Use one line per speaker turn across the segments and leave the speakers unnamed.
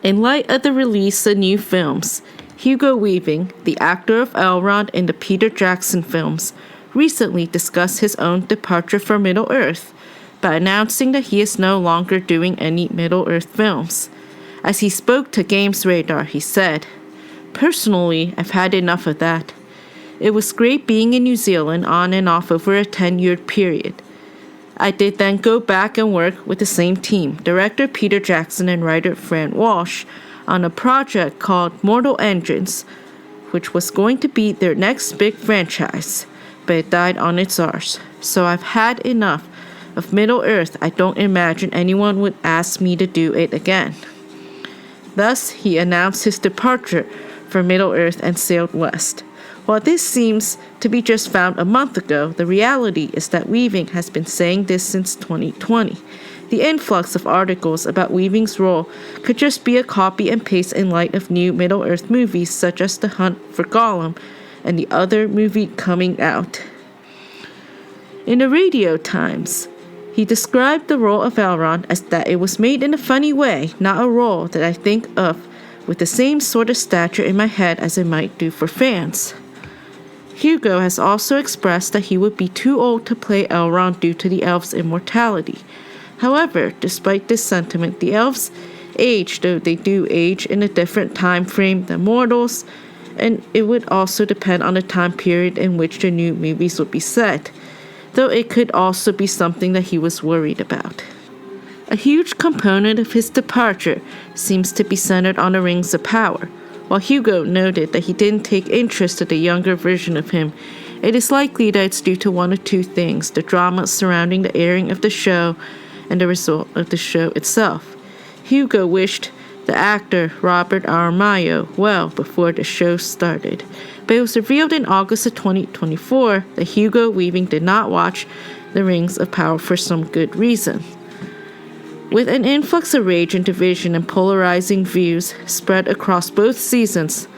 In light of the release of new films, Hugo Weaving, the actor of Elrond in the Peter Jackson films, recently discussed his own departure from Middle-earth by announcing that he is no longer doing any Middle-earth films. As he spoke to Games Radar, he said, "Personally, I've had enough of that. It was great being in New Zealand on and off over a 10-year period. I did then go back and work with the same team, director Peter Jackson and writer Fran Walsh, on a project called Mortal Engines, which was going to be their next big franchise, but it died on its arse. So I've had enough of Middle-earth. I don't imagine anyone would ask me to do it again." Thus, he announced his departure from Middle-earth and sailed west. While this seems to be just found a month ago, the reality is that Weaving has been saying this since 2020. The influx of articles about Weaving's role could just be a copy and paste in light of new Middle-earth movies such as The Hunt for Gollum and the other movie coming out. In the Radio Times, he described the role of Elrond as that it was made in a funny way, not a role that I think of with the same sort of stature in my head as it might do for fans. Hugo has also expressed that he would be too old to play Elrond due to the elves' immortality. However, despite this sentiment, the elves age, though they do age in a different time frame than mortals, and it would also depend on the time period in which the new movies would be set, though it could also be something that he was worried about. A huge component of his departure seems to be centered on the Rings of Power. While Hugo noted that he didn't take interest in the younger version of him, it is likely that it's due to one of two things: the drama surrounding the airing of the show and the result of the show itself. Hugo wished the actor Robert Aramayo well before the show started, but it was revealed in August of 2024 that Hugo Weaving did not watch The Rings of Power for some good reason. With an influx of rage and division and polarizing views spread across both seasons,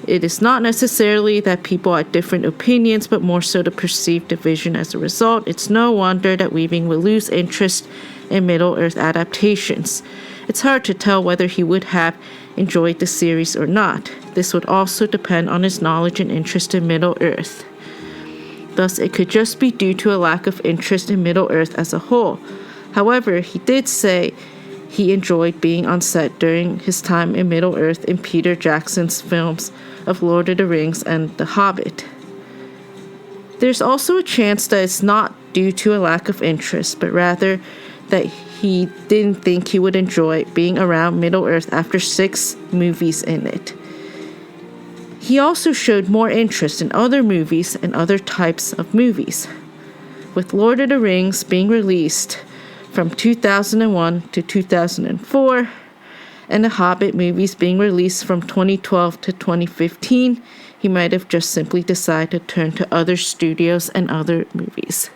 it is not necessarily that people had different opinions, but more so the perceived division as a result. It's no wonder that Weaving will lose interest in Middle-earth adaptations. It's hard to tell whether he would have enjoyed the series or not. This would also depend on his knowledge and interest in Middle-earth. Thus, it could just be due to a lack of interest in Middle-earth as a whole. However, he did say he enjoyed being on set during his time in Middle-earth in Peter Jackson's films of Lord of the Rings and The Hobbit. There's also a chance that it's not due to a lack of interest, but rather that he didn't think he would enjoy being around Middle-earth after 6 movies in it. He also showed more interest in other movies and other types of movies, with Lord of the Rings being released from 2001 to 2004, and the Hobbit movies being released from 2012 to 2015, he might have just simply decided to turn to other studios and other movies.